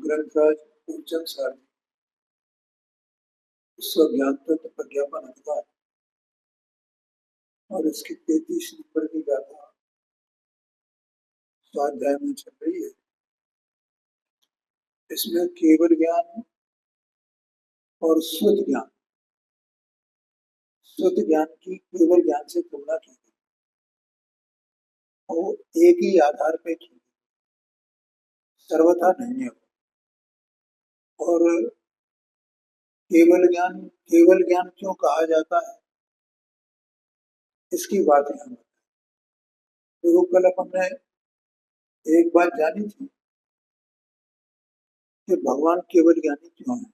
ग्रंथराज पूर्णचंद सारथी ज्ञान तत्व प्रज्ञापन अधिकार और इसकी 33 नंबर की गाथा स्वाध्याय में चल रही है। इसमें केवल ज्ञान और शुद्ध ज्ञान की केवल ज्ञान से तुलना की गई और एक ही आधार पे की गई, सर्वथा नहीं है। और केवल ज्ञान क्यों कहा जाता है, इसकी बात यहाँ देखो। कल हमने एक बात जानी थी कि भगवान केवल ज्ञानी क्यों है।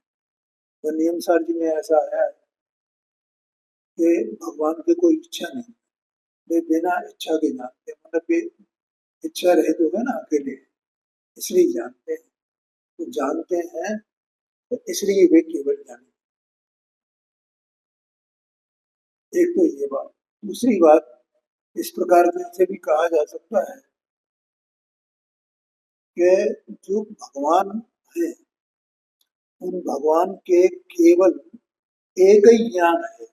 तो नियम सार जी में ऐसा आया है कि भगवान की कोई इच्छा नहीं, वे बिना इच्छा के जानते, मतलब इच्छा रहे तो है ना अकेले, इसलिए जानते हैं। तो जानते हैं तो इसलिए वे केवल ज्ञानी। एक तो ये बात। दूसरी बात, इस प्रकार से भी कहा जा सकता है कि जो भगवान है उन भगवान के केवल एक ही ज्ञान है।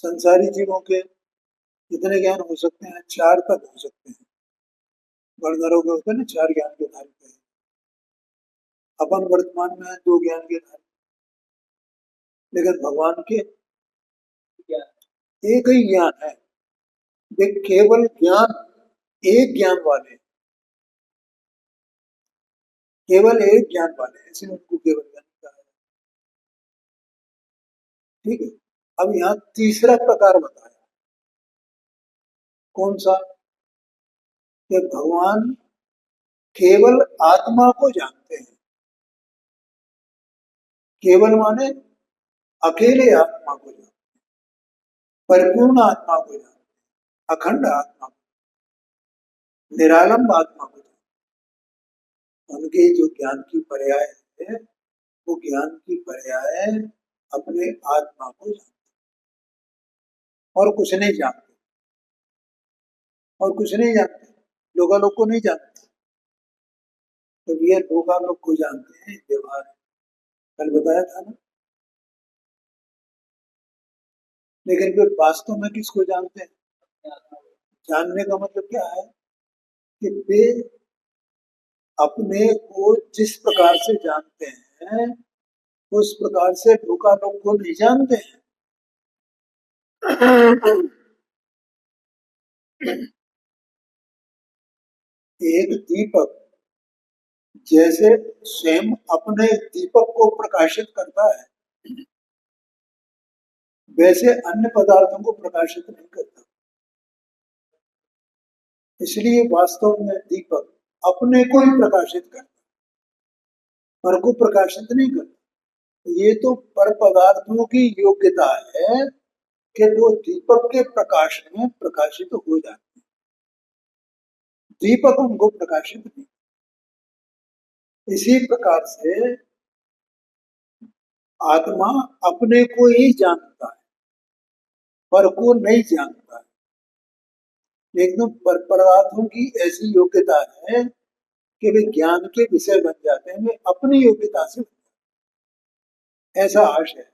संसारी जीवों के कितने ज्ञान हो सकते हैं? 4 तक हो सकते हैं। गणधरों के होते हैं ना 4 ज्ञान के धारी पे। अपन वर्तमान में 2 ज्ञान के धारी, लेकिन भगवान के एक ही ज्ञान है। वे केवल ज्ञान, एक ज्ञान वाले, केवल एक ज्ञान वाले, इसलिए उनको केवल ज्ञान कहा है। ठीक है। अब यहाँ तीसरा प्रकार बताया, कौन सा? कि भगवान केवल आत्मा को जानते हैं। केवल माने अकेले आत्मा को जानते हैं, परिपूर्ण आत्मा को जानते हैं, अखंड आत्मा को, निरालंब आत्मा को जानते हैं। उनके जो ज्ञान की पर्याय है वो ज्ञान की पर्याय अपने आत्मा को जानते और कुछ नहीं जानते। और कुछ नहीं जानते, लोग को नहीं जानते। तो ये लोग को जानते हैं, व्यवहार कल बताया था ना। लेकिन फिर वास्तव में किसको जानते हैं? जानने का मतलब क्या है कि वे अपने को जिस प्रकार से जानते हैं उस प्रकार से लोग को नहीं जानते हैं। एक दीपक जैसे स्वयं अपने दीपक को प्रकाशित करता है, वैसे अन्य पदार्थों को प्रकाशित नहीं करता। इसलिए वास्तव में दीपक अपने को ही प्रकाशित करता, पर को प्रकाशित नहीं करता। ये तो पर पदार्थों की योग्यता है कि वो दीपक के प्रकाश में प्रकाशित हो जाते हैं, दीपक उनको प्रकाशित नहीं। इसी प्रकार से आत्मा अपने को ही जानता है, पर को नहीं जानता है। लेकिन पर पदार्थों की ऐसी योग्यता है कि वे ज्ञान के विषय बन जाते हैं, वे अपनी योग्यता से, ऐसा आशय है,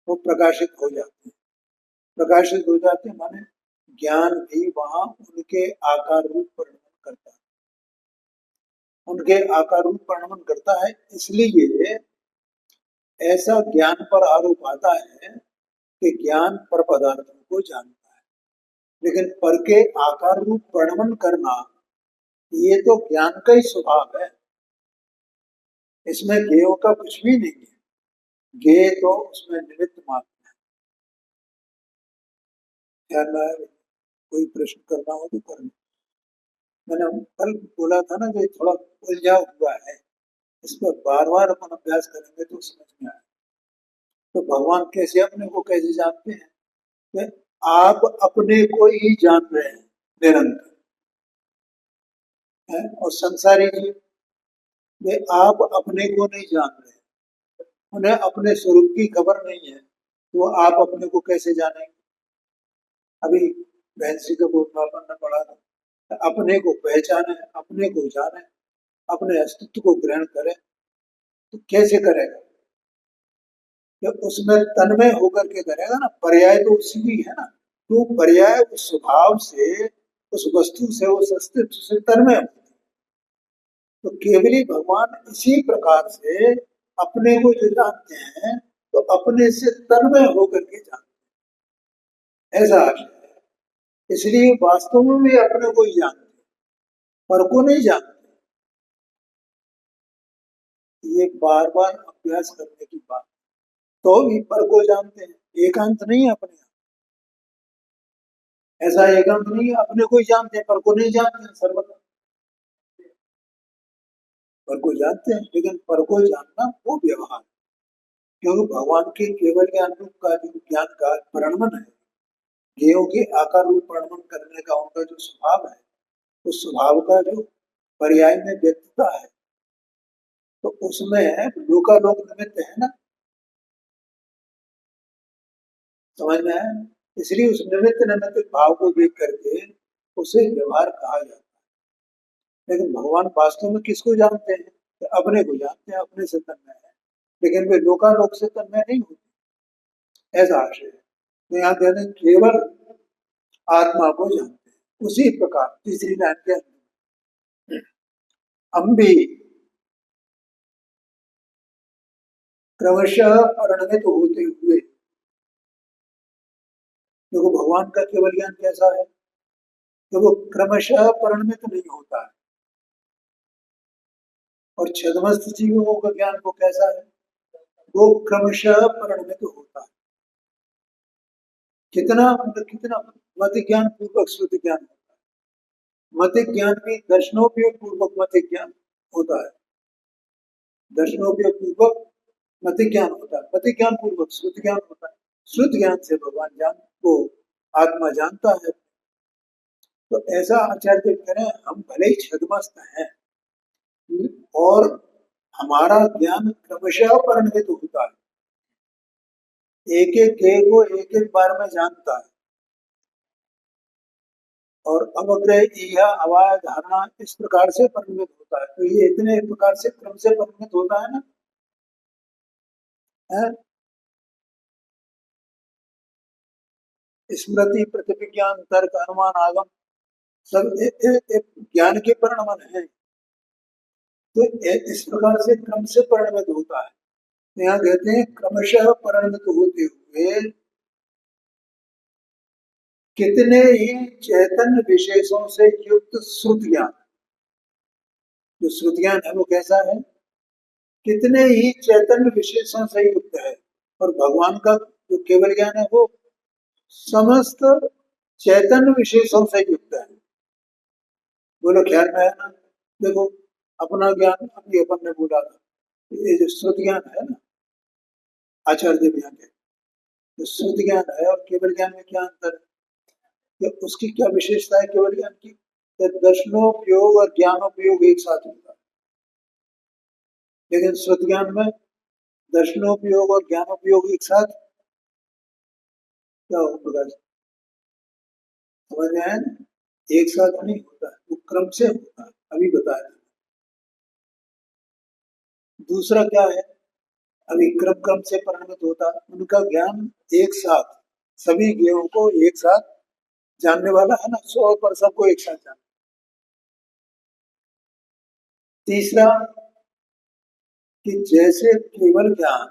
वो प्रकाशित हो जाते हैं। प्रकाशित हो जाते हैं माने ज्ञान भी वहां उनके आकार रूप परिणमन करता है, उनके आकार रूप परिणमन करता है। इसलिए ऐसा ज्ञान पर आरोप आता है कि ज्ञान पर पदार्थों को जानता है, लेकिन पर के आकार रूप परिणमन करना ये तो ज्ञान का ही स्वभाव है। इसमें ज्ञेयों का कुछ भी नहीं है, ज्ञेय तो उसमें निमित्त मात्र है। ध्यान रहा है, कोई प्रश्न करना हो तो करना। मैंने कल बोला था ना कि थोड़ा उलझा हुआ है, इस पर बार बार अपन अभ्यास करेंगे तो समझ में आए। तो भगवान कैसे अपने को कैसे जानते हैं कि आप अपने को ही जान रहे हैं निरंतर है, और संसारी जीव वे आप अपने को नहीं जान रहे, उन्हें अपने स्वरूप की खबर नहीं है, तो आप अपने को कैसे जानेंगे? अभी बहन श्री का बोधनापन ने पढ़ा था, अपने को पहचाने, अपने को जाने, अपने अस्तित्व को ग्रहण करें, तो कैसे करेगा? कि उसमें तन्मय होकर के करेगा ना, पर्याय तो उसी की है ना, तो पर्याय उस स्वभाव से, उस वस्तु से, उस अस्तित्व से तन्मय होती है। तो केवली भगवान इसी प्रकार से अपने को जो जानते हैं, तो अपने से तन्मय होकर के जानते हैं, ऐसा आशय है। इसलिए वास्तव में भी अपने को ही जानते हैं, पर को नहीं जानते। ये बार बार अभ्यास करने की बात, तो भी पर को जानते हैं, एकांत नहीं है अपने यहाँ। ऐसा एकांत नहीं है, अपने को ही जानते हैं, पर को नहीं जानते हैं सर्वथा। पर को जानते हैं, लेकिन पर को जानना वो व्यवहार, क्योंकि भगवान के केवल ज्ञान रूप का जो ज्ञान का परिणमन है, ज्ञेयों के आकार रूप परिणमन करने का उनका जो स्वभाव है, उस स्वभाव का जो पर्याय में व्यक्तता है, तो उसमें लोकालोक निमित्त है ना, समझ में आया? इसलिए उस निमित्त निमित्त भाव को देख करके उसे व्यवहार कहा जाता है। लेकिन भगवान वास्तव में किसको जानते हैं? तो अपने को जानते हैं, अपने से तन्मय है, लेकिन वे लोकालोक से तन्मय नहीं होते, ऐसा आशय है। तो यहाँ कहते हैं केवल आत्मा को जानते हैं। उसी प्रकार तीसरी लाइन के अंदर हम भी क्रमशः परिणमित होते हुए, देखो भगवान का केवल ज्ञान कैसा है कि वो क्रमशः परिणमित नहीं होता है, और छदमस्त जीवों का ज्ञान वो कैसा है, वो क्रमशः परिणमित होता है। कितना मतलब कितना मत ज्ञान पूर्वक श्रुति ज्ञान होता है। मत ज्ञान भी दर्शनोपयोग पूर्वक मत ज्ञान होता है, दर्शनोपयोग पूर्वक मत ज्ञान होता है, मत ज्ञान पूर्वक श्रुति ज्ञान होता है। श्रुति ज्ञान से भगवान जान को आत्मा जानता है। तो ऐसा आचार्य कह रहे हैं, हम भले ही छदमस्त हैं और हमारा ज्ञान क्रमशः परिणमित होता है, एक एक के को एक एक बार में जानता है, और अवग्रह इहा अवाय धारणा इस प्रकार से परिणमित होता है। तो ये इतने प्रकार से क्रम से परिणमित होता है ना, है? स्मृति प्रतिविज्ञान तर्क अनुमान आगम सब एक ज्ञान के परिणमन है। तो इस प्रकार से क्रम से परिणमित होता है। यहाँ कहते हैं क्रमशः परिणमित होते हुए कितने ही चैतन्य विशेषों से युक्त श्रुत ज्ञान, जो श्रुत ज्ञान है वो कैसा है, कितने ही चैतन्य विशेषों से युक्त है। और भगवान का जो केवल ज्ञान है वो समस्त चैतन्य विशेषों से युक्त है। बोलो ख्याल में है ना? देखो अपना ज्ञान अभी अपन ने बोला था, ये जो श्रुत ज्ञान है ना, आचार्य ज्ञान है, जो श्रुत ज्ञान है और केवल ज्ञान में क्या अंतर है, उसकी क्या विशेषता है केवल ज्ञान की? दर्शनोपयोग और ज्ञानोपयोग एक साथ होता है, लेकिन श्रुत ज्ञान में दर्शनोपयोग और ज्ञानोपयोग एक साथ क्या होगा, समझ में आया? एक साथ नहीं होता है, वो क्रम से होता है, अभी बताया। दूसरा क्या है, अभी क्रम क्रम से परिणमित होता है, उनका ज्ञान एक साथ सभी ज्ञों को एक साथ जानने वाला है ना, 100 पर सबको एक साथ जानना। तीसरा कि जैसे केवल ज्ञान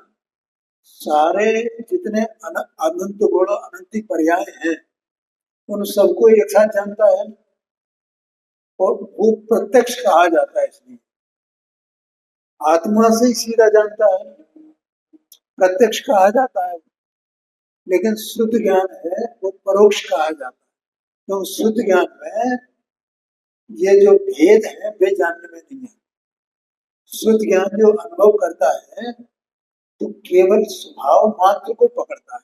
सारे जितने अनंत गुण अनंत पर्याय हैं उन सबको एक साथ जानता है, और वो प्रत्यक्ष कहा जाता है, इसलिए आत्मा से ही सीधा जानता है, प्रत्यक्ष कहा जाता है। लेकिन शुद्ध ज्ञान है वो परोक्ष कहा जाता है, तो शुद्ध ज्ञान में ये जो भेद है वे जानने में नहीं है। शुद्ध ज्ञान जो अनुभव करता है तो केवल स्वभाव मात्र को पकड़ता है।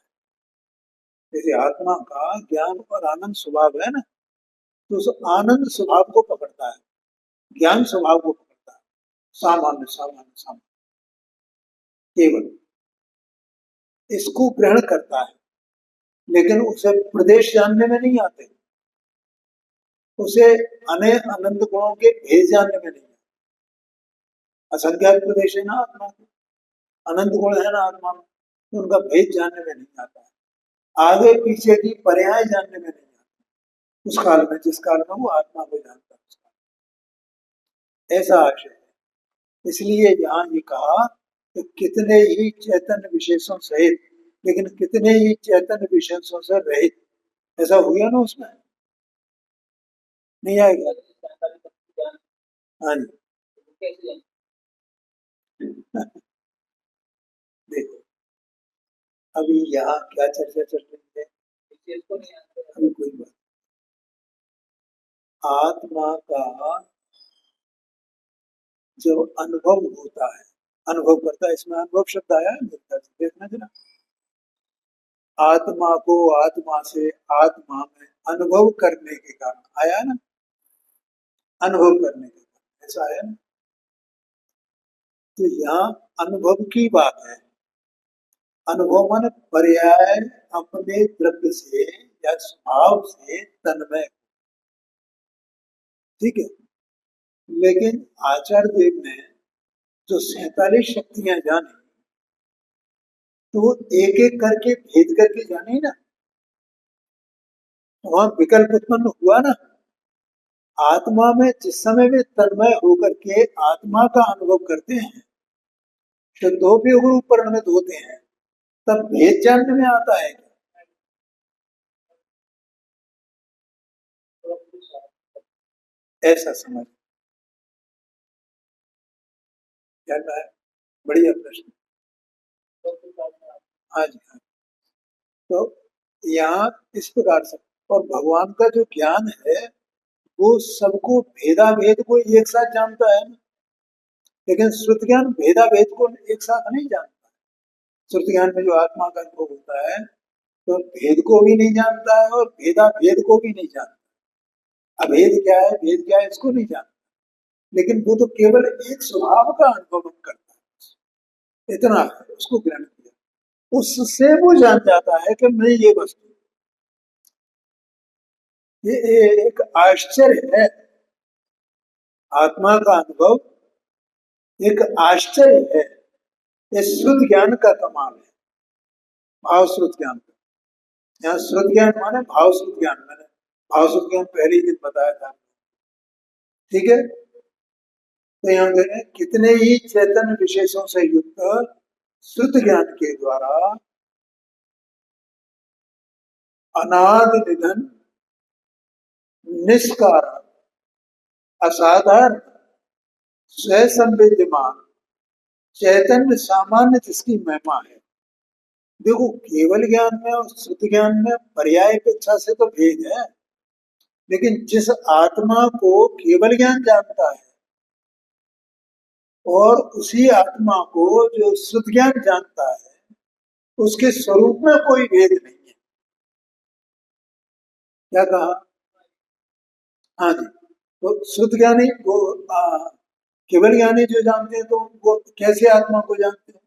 जैसे आत्मा का ज्ञान और आनंद स्वभाव है ना, तो उस आनंद स्वभाव को पकड़ता है, ज्ञान स्वभाव को पकड़ता है, सामान्य सामान्य सामान्य केवल इसको ग्रहण करता है, लेकिन उसे प्रदेश जानने में नहीं आते, उसे अनंत गुणों के भेद जानने में नहीं आते। असंख्यात प्रदेश है ना आत्मा के, अनंत गुण है ना आत्मा में, तो उनका भेद जानने में नहीं आता है, आगे पीछे की पर्याय जानने में नहीं आता उस काल में, जिस काल में वो आत्मा को जानता है, ऐसा आशय है। इसलिए यहाँ ये कहा कि कितने ही चैतन्य विशेषों सहित, लेकिन कितने ही चैतन्य विशेषों से रहित, ऐसा हो गया ना उसमें, नहीं आएगा। हाँ जी। देखो अभी यहाँ क्या चर्चा चल रही है, अभी कोई बात, आत्मा का जब अनुभव होता है, अनुभव करता है, इसमें अनुभव शब्द आया है मेरे ख्याल से, देखना जरा, आत्मा को आत्मा से आत्मा में अनुभव करने के कारण आया ना, अनुभव करने के कारण ऐसा आया ना, तो यहाँ अनुभव की बात है। अनुभव माने पर्याय अपने द्रव्य से या स्वभाव से तन्मय, ठीक है। लेकिन आचार्य देव ने जो 47 शक्तियां जानी, तो वो एक एक करके भेद करके जाने ना, तो वहां विकल्प उत्पन्न हुआ ना। आत्मा में जिस समय में तन्मय होकर के आत्मा का अनुभव करते हैं, शुद्धोपयोग रूप परिणमित होते हैं, तब भेद जानने में आता है। ऐसा समझ, क्या है, बढ़िया प्रश्न। हाँ जी हाँ, तो यहाँ इस प्रकार से, और भगवान का जो ज्ञान है वो सबको भेदा भेद को एक साथ जानता है, लेकिन श्रुत ज्ञान भेदा भेद को एक साथ नहीं जानता। श्रुत ज्ञान में जो आत्मा का अनुभव होता है, तो भेद को भी नहीं जानता है और भेदा भेद को भी नहीं जानता। अभेद क्या है, भेद क्या है, इसको नहीं जानता, लेकिन वो तो केवल एक स्वभाव का अनुभव करता है, इतना है, उसको ग्रहण किया, उससे वो जान जाता है कि मैं ये वस्तु, ये एक आश्चर्य है। आत्मा का अनुभव एक आश्चर्य है, ये शुद्ध ज्ञान का कमाल है, भाव श्रुत ज्ञान का। यहाँ श्रुत ज्ञान माने भाव श्रुत ज्ञान, मैंने भाव श्रुत ज्ञान पहले ही दिन बताया था, ठीक है। तो यहाँ कह रहे हैं कितने ही चैतन्य विशेषों से युक्त शुद्ध ज्ञान के द्वारा अनादि निधन निष्कारण असाधारण स्वसंवेद्यमान चैतन्य सामान्य जिसकी महिमा है। देखो केवल ज्ञान में और शुद्ध ज्ञान में पर्याय अपेक्षा से तो भेद है, लेकिन जिस आत्मा को केवल ज्ञान जानता है और उसी आत्मा को जो शुद्ध ज्ञान जानता है, उसके स्वरूप में कोई भेद नहीं है। क्या कहा? हाँ जी, तो शुद्ध ज्ञानी वो केवल ज्ञानी जो जानते हैं, तो वो कैसे आत्मा को जानते हैं?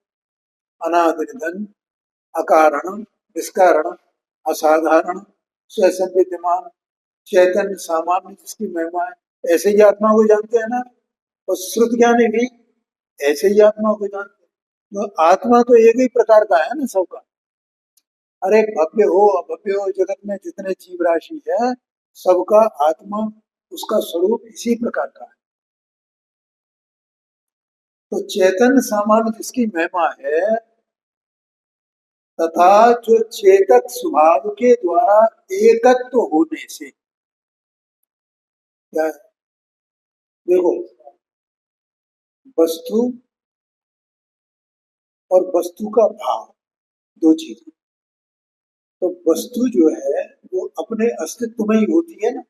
अनादि निधन अकारण निष्कारण असाधारण स्वसंविद्यमान चैतन्य सामान्य जिसकी महिमा है, ऐसे ही आत्मा को जानते हैं ना। और श्रुत ज्ञानी भी ऐसे ही आत्मा को जानते हैं। तो आत्मा तो एक ही प्रकार का है ना सबका, अरे भव्य हो अभव्य हो, जगत में जितने जीव राशि है सबका आत्मा, उसका स्वरूप इसी प्रकार का है। तो चैतन्य सामान्य जिसकी महिमा है, तथा जो चेतक स्वभाव के द्वारा एकत्व होने से, क्या है? देखो वस्तु और वस्तु का भाव दो चीज, तो वस्तु जो है वो अपने अस्तित्व में ही होती है ना,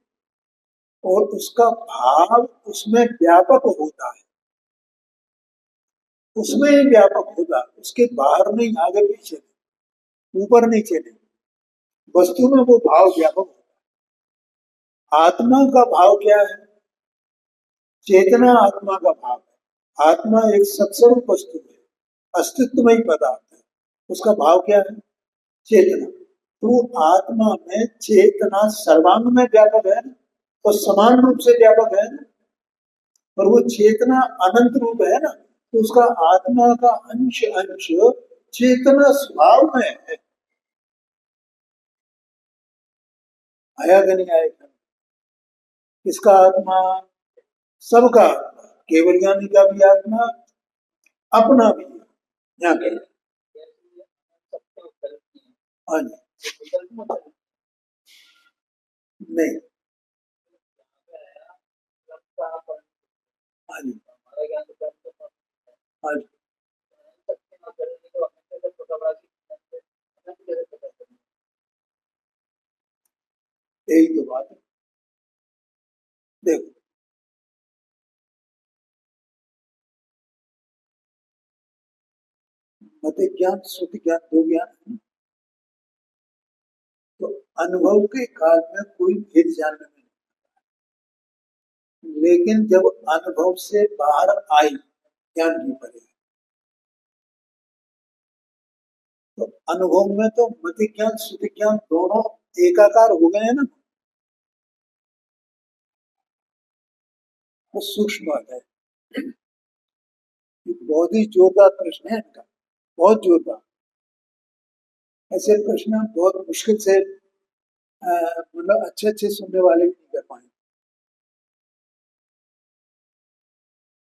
और उसका भाव उसमें व्यापक होता है, उसमें ही व्यापक होता है, उसके बाहर नहीं, आगे पीछे नहीं, ऊपर नीचे नहीं, वस्तु में वो भाव व्यापक होता है। आत्मा का भाव क्या है? चेतना आत्मा का भाव है। आत्मा एक सत्स्वरूप वस्तु है, अस्तित्व में ही पदार्थ है, उसका भाव क्या है? चेतना। तो आत्मा में चेतना सर्वांग में व्यापक है ना, तो समान रूप से व्यापक है ना, पर वो चेतना अनंत रूप है ना, तो उसका आत्मा का अंश अंश चेतना स्वभाव में है। आया कि नहीं आएगा? किसका आत्मा? सबका आत्मा, केवल ज्ञानी का भी आत्मा अपना भी है। यहाँ कह हाँ जी, नहीं, हाँ जी, हाँ जी, यही तो बात है। देखो, मत ज्ञान श्रुति ज्ञान दो ज्ञान है। तो अनुभव के काल में कोई भेद जानने में नहीं, लेकिन जब अनुभव से बाहर आई ज्ञान की परे, तो अनुभव में तो मति ज्ञान श्रुति ज्ञान दोनों एकाकार हो गए हैं ना। वो सूक्ष्म बात है। ये बहुत ही जोरदार प्रश्न है इनका, बहुत जोरदार। ऐसे प्रश्न बहुत मुश्किल से मतलब अच्छे अच्छे सुनने वाले भी नहीं कर पाए।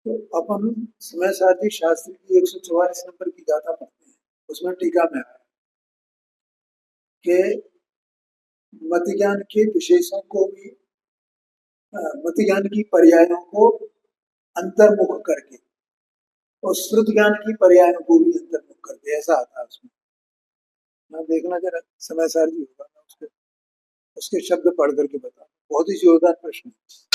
तो अपन समय सारथी शास्त्री की 144 नंबर की गाथा पढ़ते हैं। उसमें टीका में है कि मति ज्ञान के विशेषों को भी मति ज्ञान की पर्यायों को अंतर्मुख करके और श्रुत ज्ञान की पर्यायों को भी अंतर्मुख करके, ऐसा आता है उसमें। मैं देखना जरा समय सारथी होगा, मैं उसके उसके शब्द पढ़ करके बता। बहुत ही जोरदार प्रश्न है।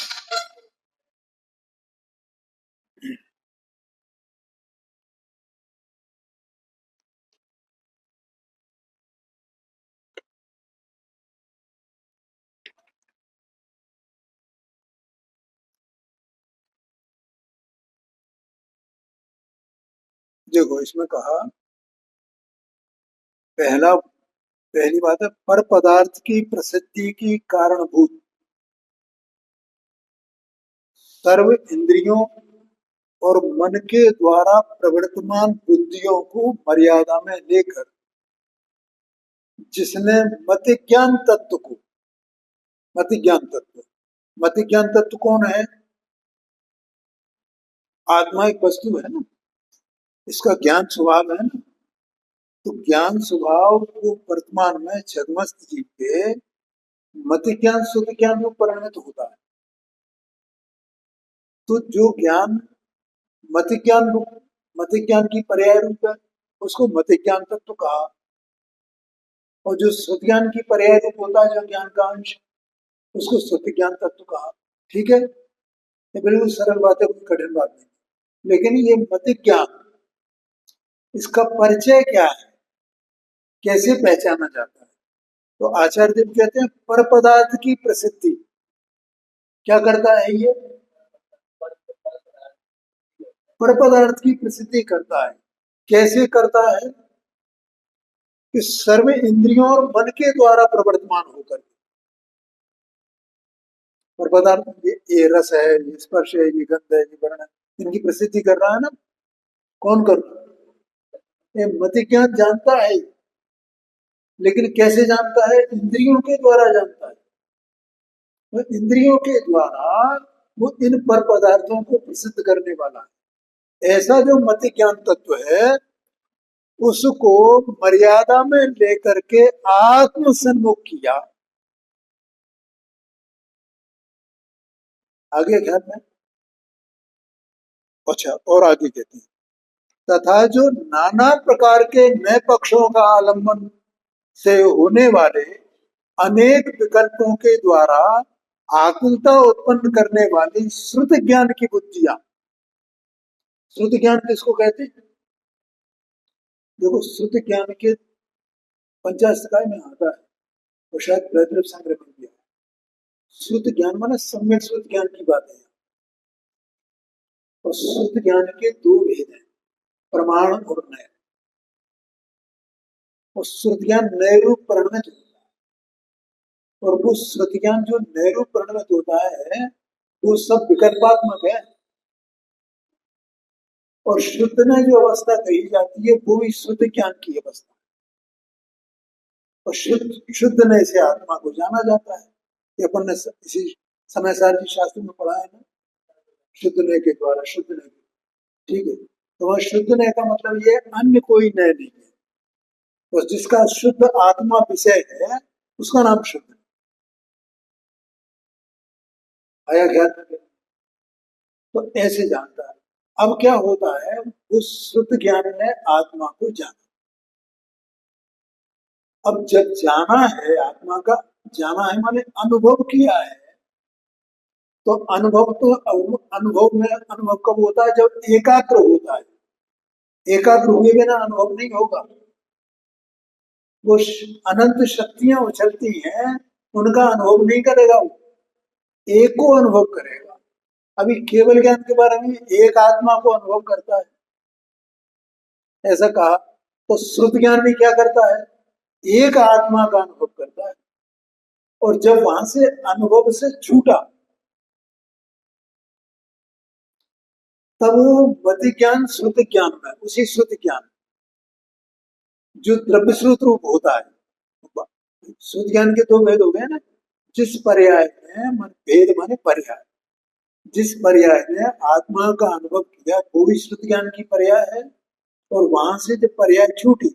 देखो, इसमें कहा पहली बात है पर पदार्थ की प्रसिद्धि की कारणभूत सर्व इंद्रियों और मन के द्वारा प्रवर्तमान बुद्धियों को मर्यादा में लेकर जिसने मति ज्ञान तत्व को, मति ज्ञान तत्व, मति ज्ञान तत्व कौन है? आत्मा एक वस्तु है ना, इसका ज्ञान स्वभाव है ना। तो ज्ञान स्वभाव को वर्तमान में जगमस्त जीव के मति ज्ञान शुद्ध ज्ञान में परिणत होता है। तो जो ज्ञान मति ज्ञान रूप, मति ज्ञान की पर्याय रूप है, उसको मति ज्ञान तत्व कहा। और जो श्रुत ज्ञान की पर्याय रूप होता है, जो ज्ञान का अंश, उसको श्रुति ज्ञान तत्व कहा। ठीक है, ये बिल्कुल सरल बात है, कोई कठिन बात नहीं। लेकिन ये मति ज्ञान, इसका परिचय क्या है, कैसे पहचाना जाता है? तो आचार्य देव कहते हैं पर पदार्थ की प्रसिद्धि। क्या करता है ये? पर पदार्थ की प्रसिद्धि करता है। कैसे करता है? कि सर्व इंद्रियों और मन के द्वारा प्रवर्तमान होकर, और पदार्थ ये रस है, ये स्पर्श है, ये गंध है, ये वर्ण है, इनकी प्रसिद्धि कर रहा है ना। कौन कर रहा है? ये मति ज्ञान जानता है, लेकिन कैसे जानता है? इंद्रियों के द्वारा जानता है। तो इंद्रियों के द्वारा वो इन पर पदार्थों को प्रसिद्ध करने वाला है। ऐसा जो मति ज्ञान तत्व है, उसको मर्यादा में लेकर के आत्म सन्मुख किया। आगे ख्याल में, अच्छा और आगे कहते हैं तथा जो नाना प्रकार के नए पक्षों का आलंबन से होने वाले अनेक विकल्पों के द्वारा आकुलता उत्पन्न करने वाली श्रुत ज्ञान की बुद्धियां। श्रुत ज्ञान किसको कहते हैं? देखो, श्रुत ज्ञान के पंचाशतकाय में आता है, और शायद वैद्य संग्रह में भी है। श्रुत ज्ञान माना सम्यक श्रुत ज्ञान की बात है। और श्रुत ज्ञान के दो भेद हैं, प्रमाण और नय। और श्रुत ज्ञान नए रूप परिणमित होता है, और वो श्रुत ज्ञान जो नए रूप परिणमित होता है, वो सब विकल्पात्मक है। और शुद्ध में जो अवस्था कही जाती है वो भी शुद्ध ज्ञान की अवस्था। और शुद्धने से आत्मा को जाना जाता है। ये अपन ने इसी समय सारथी शास्त्र में पढ़ा है ना, शुद्धने के द्वारा शुद्धने। ठीक है, तो वह शुद्धने का मतलब ये अन्य कोई नय नहीं है। तो जिसका शुद्ध आत्मा विषय है उसका नाम शुद्ध है। आया ख्याल में? तो ऐसे जानता है। अब क्या होता है, उस शुद्ध ज्ञान ने आत्मा को जाना। अब जब जाना है आत्मा का, जाना है माने अनुभव किया है। तो अनुभव तो अनुभव में अनुभव कब होता है, जब एकाग्र होता है। एकाग्र हुए बिना अनुभव नहीं होगा। वो अनंत शक्तियां उछलती हैं, उनका अनुभव नहीं करेगा, वो एक को अनुभव करेगा। अभी केवल ज्ञान के बारे में एक आत्मा को अनुभव करता है ऐसा कहा, तो श्रुत ज्ञान भी क्या करता है, एक आत्मा का अनुभव करता है। और जब वहां से अनुभव से छूटा तब वो मति ज्ञान श्रुत ज्ञान में, उसी श्रुत ज्ञान जो द्रव्य श्रुत रूप होता है। श्रुत ज्ञान के दो भेद हो गए ना, जिस पर्याय में भेद माने पर्याय, जिस पर्याय में आत्मा का अनुभव किया वो भी श्रुत ज्ञान की पर्याय है। और वहां से जब पर्याय छूटी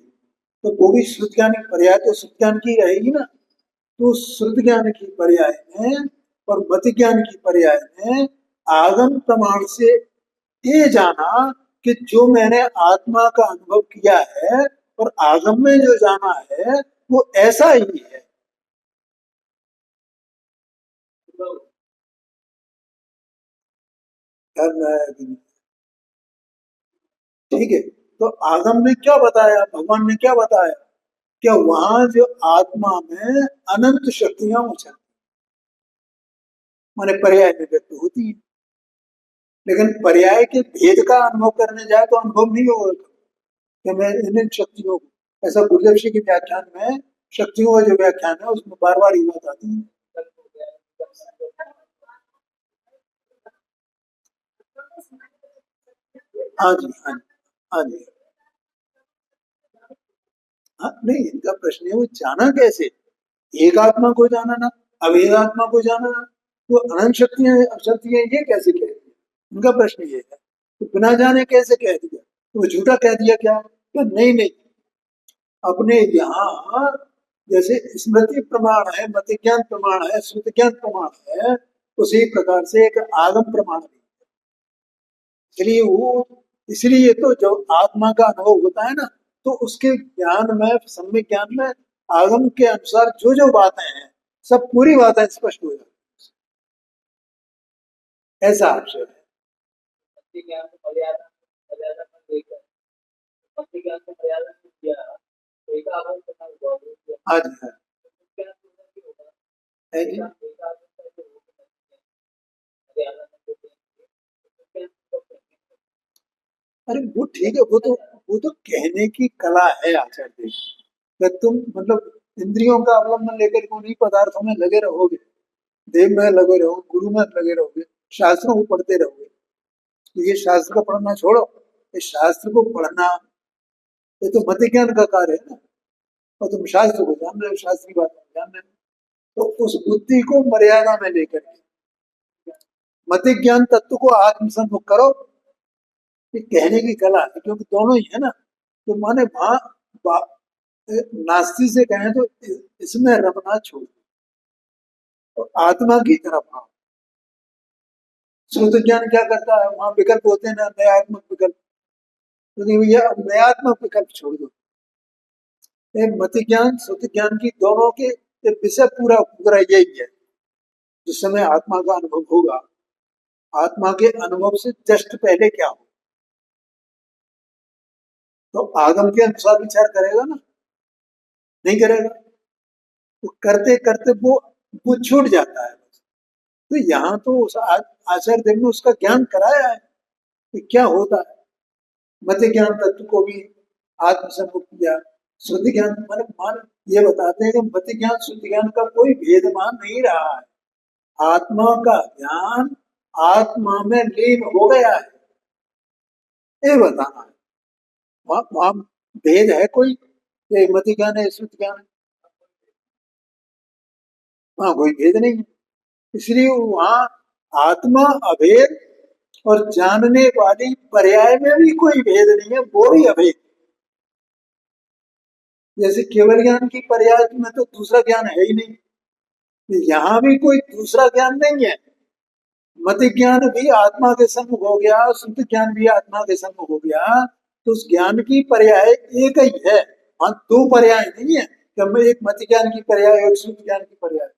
तो वो भी श्रुत ज्ञान की पर्याय, तो श्रुत ज्ञान की रहेगी ना। तो श्रुत ज्ञान की पर्याय में और मति ज्ञान की पर्याय में आगम प्रमाण से ये जाना कि जो मैंने आत्मा का अनुभव किया है और आगम में जो जाना है वो ऐसा ही है। ठीक है, तो आगम ने क्या बताया, भगवान ने क्या बताया, क्या वहां जो आत्मा में अनंत शक्तियां उछल माने पर्याय में व्यक्त होती है। लेकिन पर्याय के भेद का अनुभव करने जाए तो अनुभव नहीं होगा कि मैं इन शक्तियों को, ऐसा गुरुदेव जी के व्याख्यान में शक्तियों का जो व्याख्यान है उसमें बार बार ये बात आती है। हाँ जी, हाँ जी, हाँ जी। हाँ नहीं, इनका प्रश्न है वो जाना कैसे, एक आत्मा को जाना ना, अभेद आत्मा को जाना ना, वो अनंत शक्तियां शक्तियां ये कैसे कह दिया, उनका प्रश्न ये है। तो बिना जाने कैसे कह दिया, तो वो झूठा कह दिया क्या, तो नहीं नहीं, अपने यहाँ जैसे स्मृति प्रमाण है, मति ज्ञान प्रमाण है, श्रुति ज्ञान प्रमाण है, उसी प्रकार से एक आगम प्रमाण भी। इसलिए वो, इसलिए तो जो आत्मा का अनुभव होता है ना, तो उसके ज्ञान में, सम्यक ज्ञान में आगम के अनुसार जो जो बातें हैं सब पूरी बातें स्पष्ट हो जाती है। ऐसा आक्षेप है। हाँ जी, हाँ है जी। अरे वो ठीक है, वो तो कहने की कला है आचार्य जी। कि तुम मतलब इंद्रियों का अवलंबन लेकर के उन्हीं पदार्थों में लगे रहोगे, देव में लगे रहोगे, गुरु में लगे रहोगे, शास्त्रों को पढ़ते रहोगे, तो ये शास्त्र को पढ़ना छोड़ो। ये शास्त्र को पढ़ना ये तो मति ज्ञान का कार्य है ना। और तुम शास्त्र को जान रहे हो, शास्त्र की बात जान रहे हो, तो उस बुद्धि को मर्यादा में लेकर के मति ज्ञान तत्व को आत्मसन्मुख करो। ये कहने की कला है, क्योंकि दोनों ही है ना। तो माने वहां नास्ती से कहें तो इसमें रमना छोड़ और आत्मा की तरफ आओ। श्रुत ज्ञान क्या करता है, वहां विकल्प होते हैं ना, नयात्मक विकल्प, तो नहीं भैया अब नयात्मक विकल्प छोड़ दो। ये मति ज्ञान श्रुति ज्ञान की दोनों के ये विषय पूरा पूरा यही है। जिस समय आत्मा का अनुभव होगा, आत्मा के अनुभव से जस्ट पहले क्या हो, तो आगम के अनुसार विचार करेगा ना, नहीं करेगा। तो करते करते वो छूट जाता है। तो यहाँ तो उस आचार्य देव ने उसका ज्ञान कराया है कि क्या होता है। मध्य ज्ञान तत्व को भी आत्मसम्मुख किया। श्रुति ज्ञान मतलब मान ये बताते हैं कि मति ज्ञान श्रुति ज्ञान का कोई भेदमान नहीं रहा है। आत्मा का ज्ञान आत्मा में लीन हो गया है। ये बताना है। वहां भेद है कोई? ये मति ज्ञान है, श्रुति ज्ञान है? वहां कोई भेद नहीं है। इसलिए वहां आत्मा अभेद और जानने वाली पर्याय में भी कोई भेद नहीं है, वो भी अभेद। जैसे केवल ज्ञान की पर्याय में तो दूसरा ज्ञान है ही नहीं, यहाँ भी कोई दूसरा ज्ञान नहीं है। मति ज्ञान भी आत्मा के सम्मुख हो गया, शुद्ध ज्ञान भी आत्मा के सम्मुख हो गया, तो उस ज्ञान की पर्याय एक ही है। हाँ, दो पर्याय नहीं है कि हमें एक मति ज्ञान की पर्याय और शुद्ध ज्ञान की पर्याय।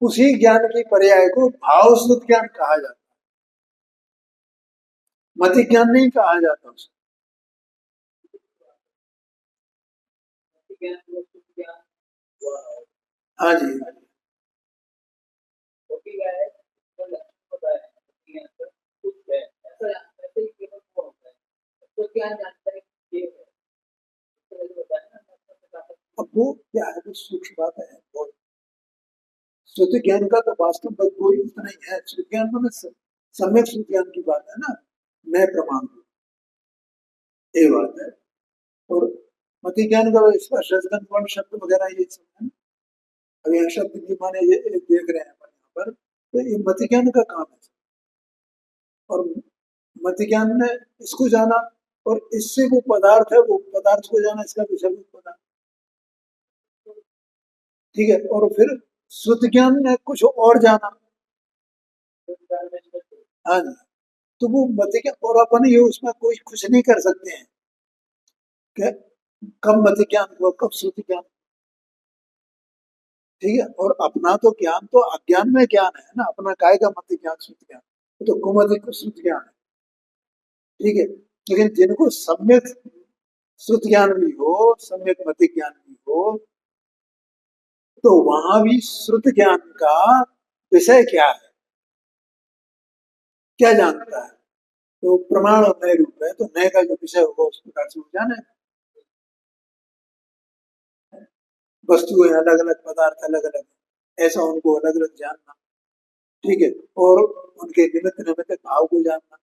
उसी ज्ञान की पर्याय को भाव शुद्ध ज्ञान कहा जाता है, मति ज्ञान नहीं कहा जाता उसको। हाँ जी, अब वो क्या है, वो सूक्ष्म बात है बहुत। श्रुति ज्ञान का तो वास्तव में कोई उतना ही है। श्रुति ज्ञान में सम्यक श्रुति ज्ञान की बात है ना, नए प्रमाण की, ये बात है। और मति ज्ञान का स्पर्श रसगंध वर्ण शब्द वगैरह ये सब है। अब यहाँ शब्द की माने ये देख रहे हैं अपन यहाँ पर, तो ये मति ज्ञान का काम है। और मति ज्ञान ने इसको जाना, और इससे वो पदार्थ है, वो पदार्थ को जाना, इसका विषय भी पदार्थ, ठीक है। और फिर श्रुति ज्ञान ने कुछ और जाना। हाँ जी, तो वो मति ज्ञान, और अपन ये उसमें कोई कुछ नहीं कर सकते हैं कि कब मति ज्ञान हुआ, कब श्रुति ज्ञान, ठीक है। और अपना तो ज्ञान तो अज्ञान में ज्ञान है ना, अपना काय का मति ज्ञान श्रुति ज्ञान, वो तो कुमति श्रुति ज्ञान है, ठीक है। लेकिन जिनको सम्यक श्रुति ज्ञान भी हो, सम्यक मति ज्ञान भी हो, तो वहां भी श्रुति ज्ञान का विषय क्या है, क्या जानता है? तो प्रमाण और नए रूप है, तो नए का जो विषय होगा उस प्रकार से वो जाने। वस्तुएं अलग अलग, पदार्थ अलग अलग, ऐसा उनको अलग अलग जानना, ठीक है। और उनके निमित्त निमित्त भाव को जानना।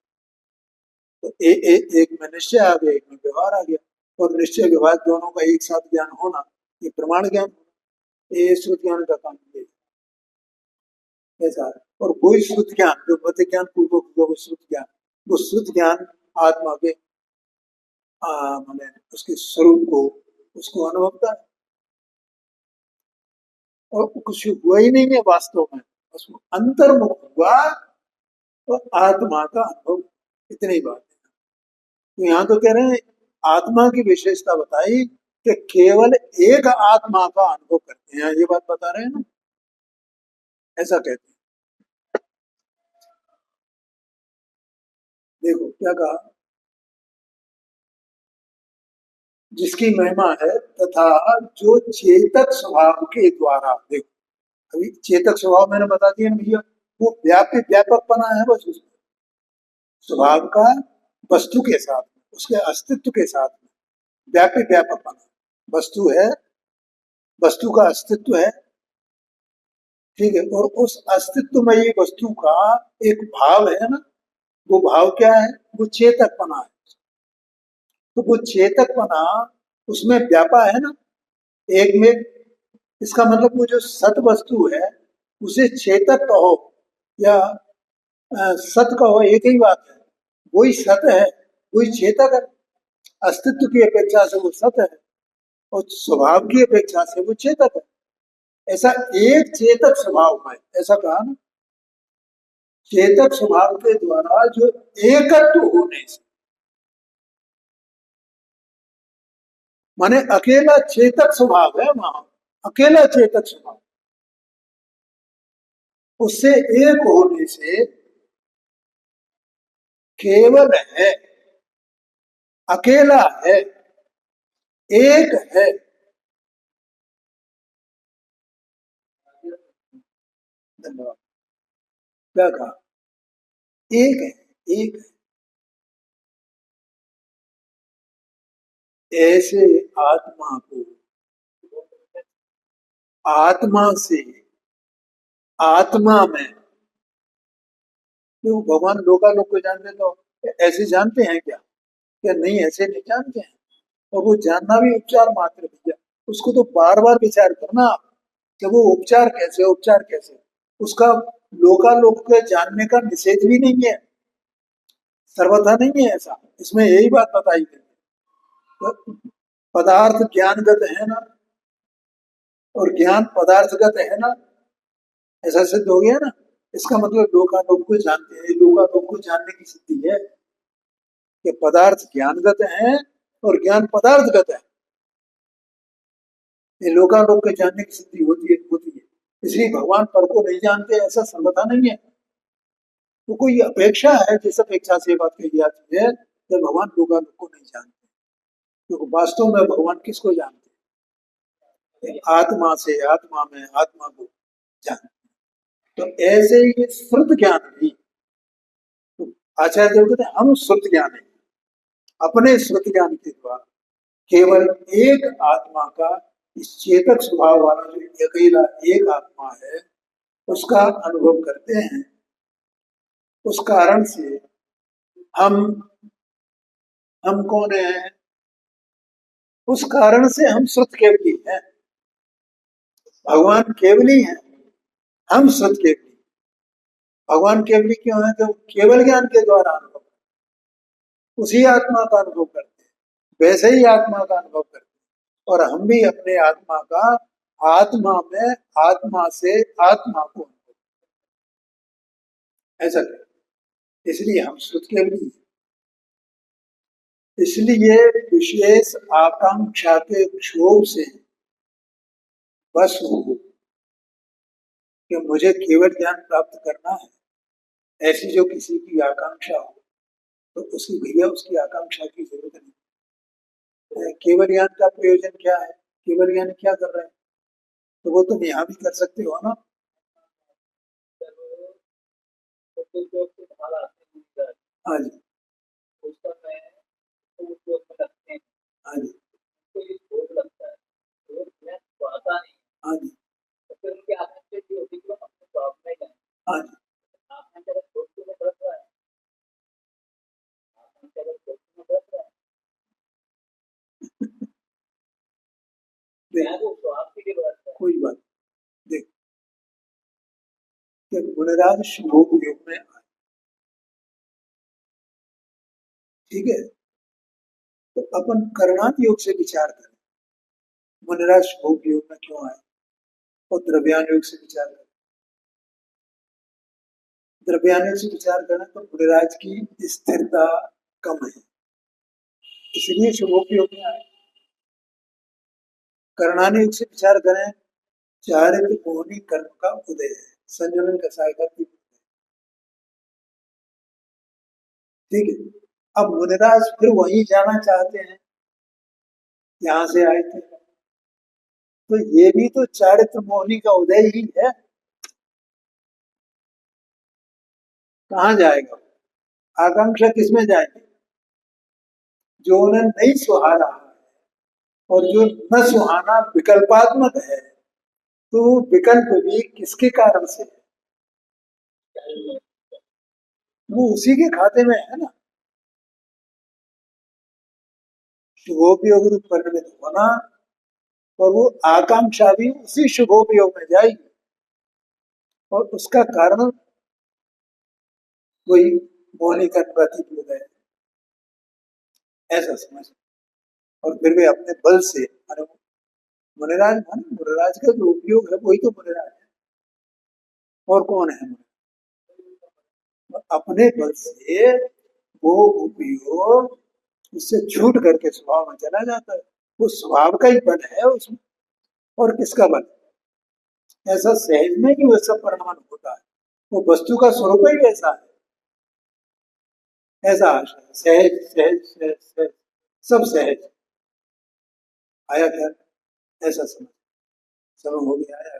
तो एक में निश्चय आ गया, एक में व्यवहार आ गया, और निश्चय व्यवहार दोनों का एक साथ ज्ञान होना, ये प्रमाण ज्ञान होना, ये श्रुति ज्ञान का काम है। ऐसा है। और वही श्रुति ज्ञान जो मति ज्ञान पूर्वक हुआ, वो श्रुति ज्ञान, वो श्रुति ज्ञान आत्मा के माने उसके स्वरूप को, उसको अनुभवता है, और कुछ हुआ ही नहीं है वास्तव में, उसको अंतर्मुख हुआ और आत्मा का अनुभव, इतनी बात है। तो यहाँ तो कह रहे हैं आत्मा की विशेषता बताई कि केवल एक आत्मा का अनुभव करते हैं, ये बात बता रहे हैं ना, ऐसा कहते हैं। देखो क्या कहा, जिसकी महिमा है तथा जो चेतक स्वभाव के द्वारा, देखो अभी चेतक स्वभाव मैंने बता दिया ना भैया, वो व्याप्य व्यापक बना है बस उसमें, स्वभाव का वस्तु के साथ में, उसके अस्तित्व के साथ में व्याप्य व्यापक बना, वस्तु है, वस्तु का अस्तित्व है, ठीक है। और उस अस्तित्वमयी वस्तु का एक भाव है ना, वो भाव क्या है, वो चेतक बना है। तो वो चेतक बना उसमें व्यापा है ना, एक में, इसका मतलब वो जो सत वस्तु है उसे चेतक कहो या सत कहो, एक ही बात है। वही सत है, वही चेतक है, अस्तित्व की अपेक्षा से वो सत है, और स्वभाव की अपेक्षा से वो चेतक है। ऐसा एक चेतक स्वभाव में, ऐसा कहा ना, चेतक स्वभाव के द्वारा जो एकत्व होने से, माने अकेला चेतक स्वभाव है वहां, अकेला चेतक स्वभाव, उससे एक होने से केवल है, अकेला है, एक है। धन्यवाद। क्या कहा, एक है, एक है। ऐसे आत्मा को आत्मा से, आत्मा में तो भगवान लोकालोक को जानते तो ऐसे जानते हैं क्या? क्या नहीं, ऐसे नहीं जानते हैं। और वो जानना भी उपचार मात्र भैया, उसको तो बार बार विचार करना आप कि वो उपचार कैसे, उपचार कैसे। उसका लोकालोक के जानने का निषेध भी नहीं है, सर्वथा नहीं है ऐसा। इसमें यही बात बताई गई है। तो पदार्थ ज्ञानगत है ना, और ज्ञान पदार्थगत है ना, ऐसा सिद्ध हो गया ना। इसका मतलब लोकालोक को जानते हैं, लोकालोक को जानने की सिद्धि है कि पदार्थ ज्ञानगत है और ज्ञान पदार्थगत है। ये लोकालोक के जानने की सिद्धि होती है। इसलिए भगवान पर को नहीं जानते ऐसा सर्वथा नहीं है। तो कोई अपेक्षा है, जिस अपेक्षा से ये बात कही जाती है कि भगवान लोकालोक को नहीं जानते, क्योंकि वास्तव में भगवान किसको जानते हैं? आत्मा से, आत्मा में आत्मा को जानते। तो ऐसे ही ये श्रुत ज्ञान भी, तो आचार्य देव कहते हैं हम श्रुत ज्ञान है, अपने श्रुत ज्ञान के द्वारा केवल एक आत्मा का, इस चेतक स्वभाव वाला जो अकेला एक आत्मा है, उसका अनुभव करते हैं। उस कारण से हम हम कौन है? उस कारण से हम श्रुत केवली हैं। भगवान केवली हैं, हम श्रुत केवली। भगवान केवली क्यों है? तो केवल ज्ञान के द्वारा अनुभव, उसी आत्मा का अनुभव करते हैं, वैसे ही आत्मा का अनुभव करते हैं। और हम भी अपने आत्मा का, आत्मा में आत्मा से आत्मा को अनुभव, ऐसा करें। इसलिए हम श्रुत केवली हैं। इसलिए विशेष आकांक्षा के क्षोभ से बस हो कि मुझे केवल ज्ञान प्राप्त करना है, ऐसी जो किसी की आकांक्षा हो, तो उसकी भैया उसकी आकांक्षा की जरूरत नहीं। केवल ज्ञान का प्रयोजन क्या है? केवल ज्ञान क्या कर रहे हैं? तो वो तुम यहाँ भी कर सकते हो ना। हाँ जी, हाँ जी, हाँ जी, हाँ जी। कोई बात, देख कि गुणराज शुभोग योग में आए, ठीक है, तो अपन करणात योग से विचार करें, गुणराज शुभोग योग में क्यों आए, और द्रव्यान योग से विचार करें। द्रव्यान योग से विचार करें तो गुणराज की स्थिरता कम है, इसलिए शुभोग योग में आए। करणान योग से विचार करें, चारित्र मोहनी कर्म का उदय है, संयमन कसाय का, ठीक है। अब मुनिराज फिर वहीं जाना चाहते हैं, यहाँ से आए थे, तो ये भी तो चारित्र मोहनी का उदय ही है। कहाँ जाएगा? आकांक्षा किसमें जाएगी? जो उन्हें नहीं सुहाना और जो न सुहाना विकल्पात्मक है, तो वो विकल्प भी किसके कारण से है? वो उसी के खाते में है ना। शुभोपयोग रूप परिणमित होना, और वो आकांक्षा भी उसी शुभोपयोग में जाएगी, और उसका कारण वही मोहनी का प्रतीक उदय है, ऐसा समझ। और फिर वे अपने बल से, माने मुनिराज, माने मुनिराज का जो उपयोग है वही तो मुनिराज है, और कौन है? अपने बल से वो उपयोग उससे छूट करके स्वभाव में चला जाता है। वो स्वभाव का ही बल है उसमें, और किसका बल? ऐसा सहज में कि वो सब परिणाम होता है, वो वस्तु का स्वरूप ही ऐसा है। ऐसा आशा है, सहज सहज सहज सहज, सब सहज। आया क्या? ऐसा समझ, समझ हो गया। आया